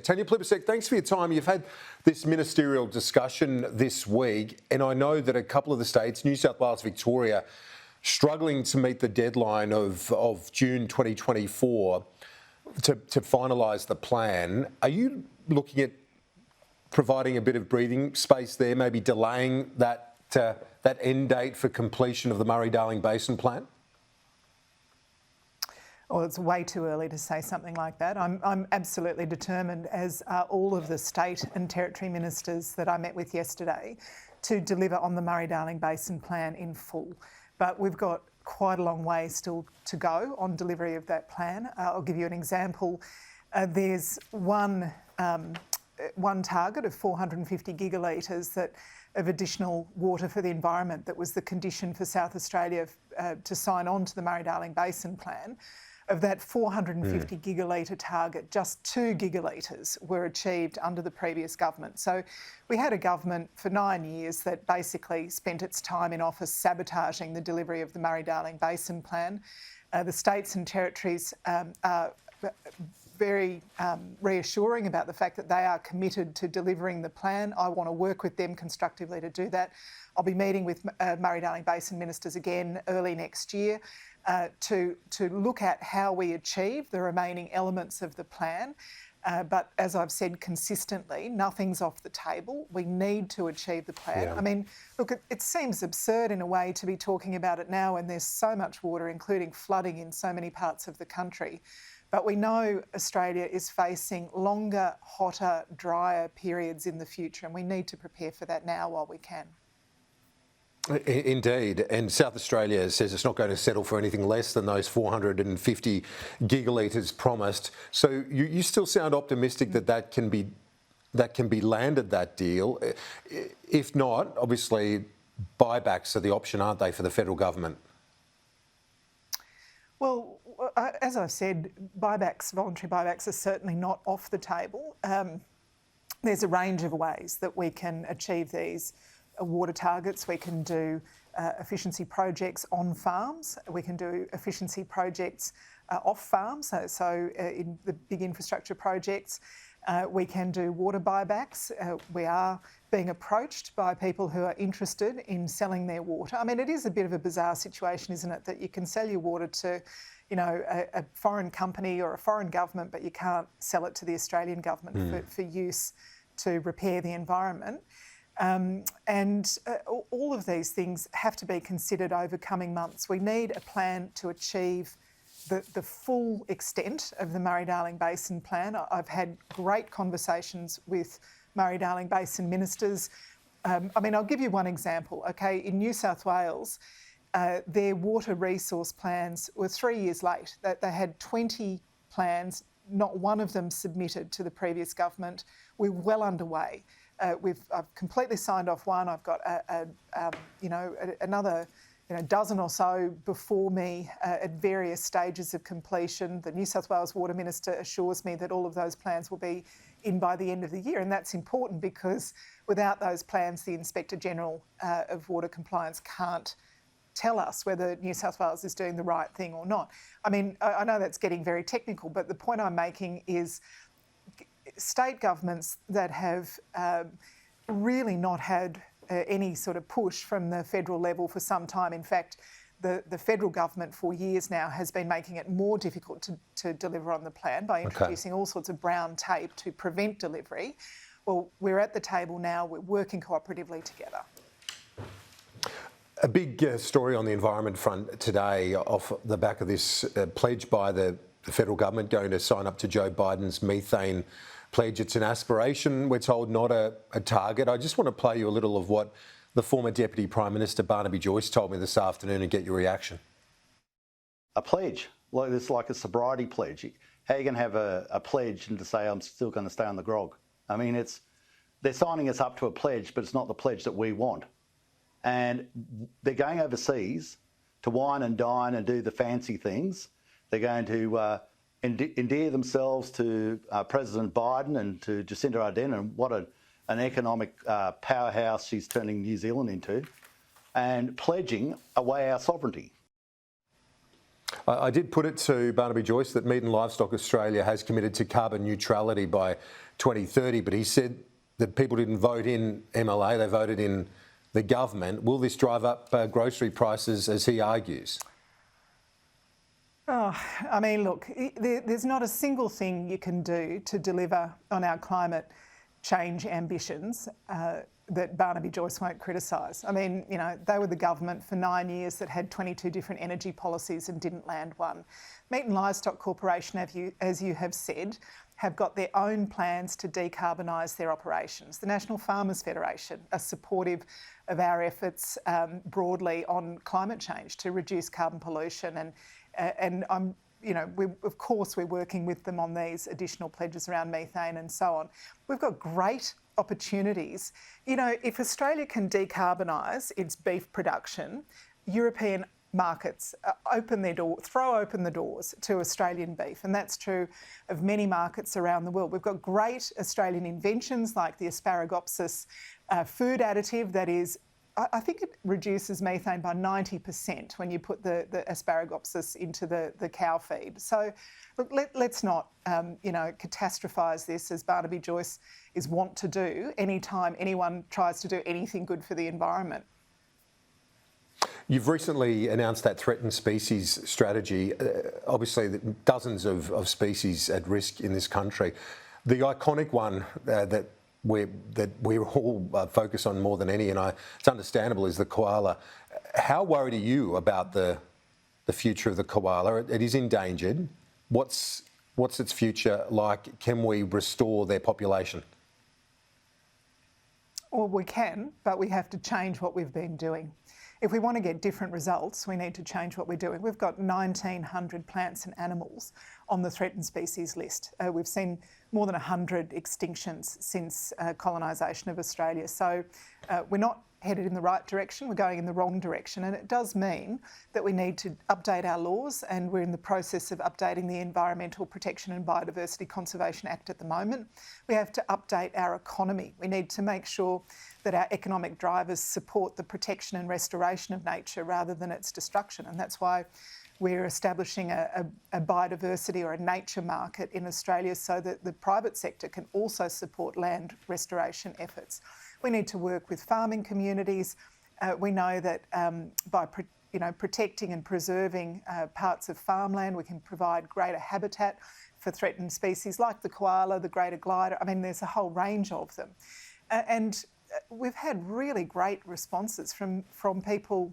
Tanya Plibersek, thanks for your time. You've had this ministerial discussion this week, and I know that a couple of the states, New South Wales, Victoria, struggling to meet the deadline of June 2024 to finalise the plan. Are you looking at providing a bit of breathing space there, maybe delaying that end date for completion of the Murray-Darling Basin plan? Well, it's way too early to say something like that. I'm absolutely determined, as are all of the state and territory ministers that I met with yesterday, to deliver on the Murray-Darling Basin plan in full. But we've got quite a long way still to go on delivery of that plan. I'll give you an example. There's one target of 450 gigalitres of additional water for the environment that was the condition for South Australia to sign on to the Murray-Darling Basin plan. Of that 450 gigalitre target, just 2 gigalitres were achieved under the previous government. So we had a government for 9 years that basically spent its time in office sabotaging the delivery of the Murray-Darling Basin plan. The states and territories are very reassuring about the fact that they are committed to delivering the plan. I want to work with them constructively to do that. I'll be meeting with Murray-Darling Basin ministers again early next year to look at how we achieve the remaining elements of the plan. But as I've said consistently, nothing's off the table. We need to achieve the plan. Yeah. I mean, look, it seems absurd in a way to be talking about it now when there's so much water, including flooding in so many parts of the country. But we know Australia is facing longer, hotter, drier periods in the future, and we need to prepare for that now while we can. Indeed, and South Australia says it's not going to settle for anything less than those 450 gigalitres promised. So you still sound optimistic that can be landed, that deal. If not, obviously, buybacks are the option, aren't they, for the federal government? Well, as I've said, voluntary buybacks are certainly not off the table. There's a range of ways that we can achieve these water targets. We can do efficiency projects on farms. We can do efficiency projects off farms, so in the big infrastructure projects. We can do water buybacks. We are being approached by people who are interested in selling their water. I mean, it is a bit of a bizarre situation, isn't it, that you can sell your water to, you know, a foreign company or a foreign government, but you can't sell it to the Australian government for use to repair the environment. All of these things have to be considered over coming months. We need a plan to achieve the full extent of the Murray-Darling Basin plan. I've had great conversations with Murray-Darling Basin ministers. I mean, I'll give you one example, okay? In New South Wales, their water resource plans were 3 years late. They had 20 plans, not one of them submitted to the previous government. We're well underway. I've completely signed off one. I've got another dozen or so before me at various stages of completion. The New South Wales Water Minister assures me that all of those plans will be in by the end of the year, and that's important because without those plans, the Inspector General of Water Compliance can't tell us whether New South Wales is doing the right thing or not. I mean, I know that's getting very technical, but the point I'm making is state governments that have really not had any sort of push from the federal level for some time. In fact, the federal government for years now has been making it more difficult to deliver on the plan by introducing all sorts of brown tape to prevent delivery. Well, we're at the table now. We're working cooperatively together. A big story on the environment front today off the back of this pledge by the federal government going to sign up to Joe Biden's methane pledge. It's an aspiration, we're told, not a target. I just want to play you a little of what the former Deputy Prime Minister Barnaby Joyce told me this afternoon and get your reaction. A pledge, like it's like a sobriety pledge. How are you going to have a pledge and to say I'm still going to stay on the grog? I mean, they're signing us up to a pledge, but it's not the pledge that we want. And they're going overseas to wine and dine and do the fancy things. They're going to endear themselves to President Biden and to Jacinda Ardern, and what an economic powerhouse she's turning New Zealand into, and pledging away our sovereignty. I did put it to Barnaby Joyce that Meat and Livestock Australia has committed to carbon neutrality by 2030, but he said that people didn't vote in MLA, they voted in the government. Will this drive up grocery prices, as he argues? Oh, I mean, look, there's not a single thing you can do to deliver on our climate change ambitions that Barnaby Joyce won't criticise. I mean, you know, they were the government for 9 years that had 22 different energy policies and didn't land one. Meat and Livestock Corporation, as you have said, have got their own plans to decarbonise their operations. The National Farmers Federation are supportive of our efforts broadly on climate change to reduce carbon pollution, and I'm, you know, of course we're working with them on these additional pledges around methane and so on. We've got great opportunities. You know, if Australia can decarbonise its beef production, European markets throw open the doors to Australian beef, and that's true of many markets around the world. We've got great Australian inventions like the Asparagopsis food additive that is, I think it reduces methane by 90% when you put the Asparagopsis into the cow feed. So look, let's not catastrophise this, as Barnaby Joyce is wont to do anytime anyone tries to do anything good for the environment. You've recently announced that threatened species strategy. Obviously, dozens of species at risk in this country. The iconic one that we all focus on more than any, and it's understandable, is the koala. How worried are you about the future of the koala? It is endangered. What's its future like? Can we restore their population? Well, we can, but we have to change what we've been doing. If we want to get different results, we need to change what we're doing. We've got 1,900 plants and animals on the threatened species list. We've seen more than 100 extinctions since colonisation of Australia. So we're not headed in the right direction, we're going in the wrong direction. And it does mean that we need to update our laws, and we're in the process of updating the Environmental Protection and Biodiversity Conservation Act at the moment. We have to update our economy. We need to make sure that our economic drivers support the protection and restoration of nature rather than its destruction. And that's why we're establishing a biodiversity or a nature market in Australia so that the private sector can also support land restoration efforts. We need to work with farming communities. We know that by protecting and preserving parts of farmland, we can provide greater habitat for threatened species like the koala, the greater glider. I mean, there's a whole range of them. And we've had really great responses from people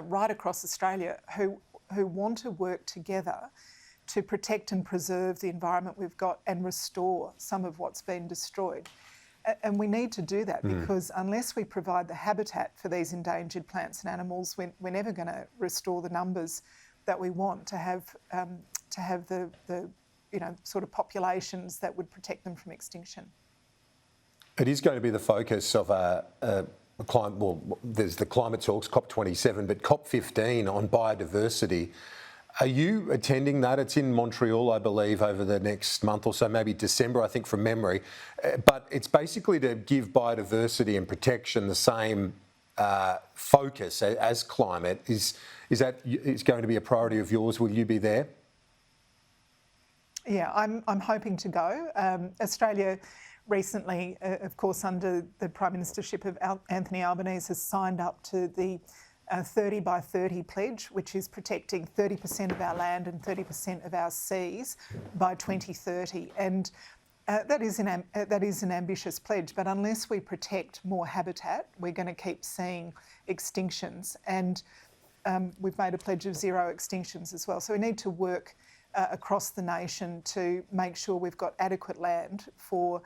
right across Australia who want to work together to protect and preserve the environment we've got and restore some of what's been destroyed. And we need to do that because unless we provide the habitat for these endangered plants and animals, we're never going to restore the numbers that we want to have the sort of populations that would protect them from extinction. It is going to be the focus of climate. Well, there's the climate talks, COP27, but COP15 on biodiversity. Are you attending that? It's in Montreal, I believe, over the next month or so, maybe December, I think, from memory. But it's basically to give biodiversity and protection the same focus as climate. Is going to be a priority of yours? Will you be there? Yeah, I'm hoping to go. Australia recently, of course, under the Prime Ministership of Anthony Albanese, has signed up to the 30 by 30 pledge, which is protecting 30% of our land and 30% of our seas by 2030. And that is an ambitious pledge, but unless we protect more habitat, we're going to keep seeing extinctions. And we've made a pledge of zero extinctions as well. So we need to work across the nation to make sure we've got adequate land for,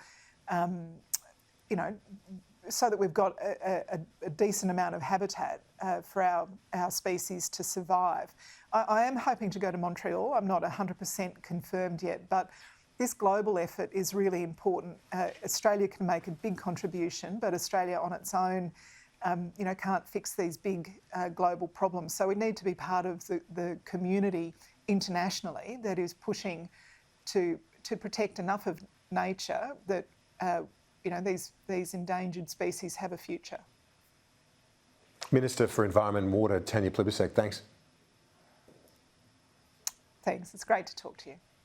so that we've got a decent amount of habitat for our species to survive. I am hoping to go to Montreal. I'm not 100% confirmed yet, but this global effort is really important. Australia can make a big contribution, but Australia on its own, can't fix these big global problems. So we need to be part of the community internationally that is pushing to protect enough of nature that these endangered species have a future. Minister for Environment and Water, Tanya Plibersek, thanks. Thanks, it's great to talk to you.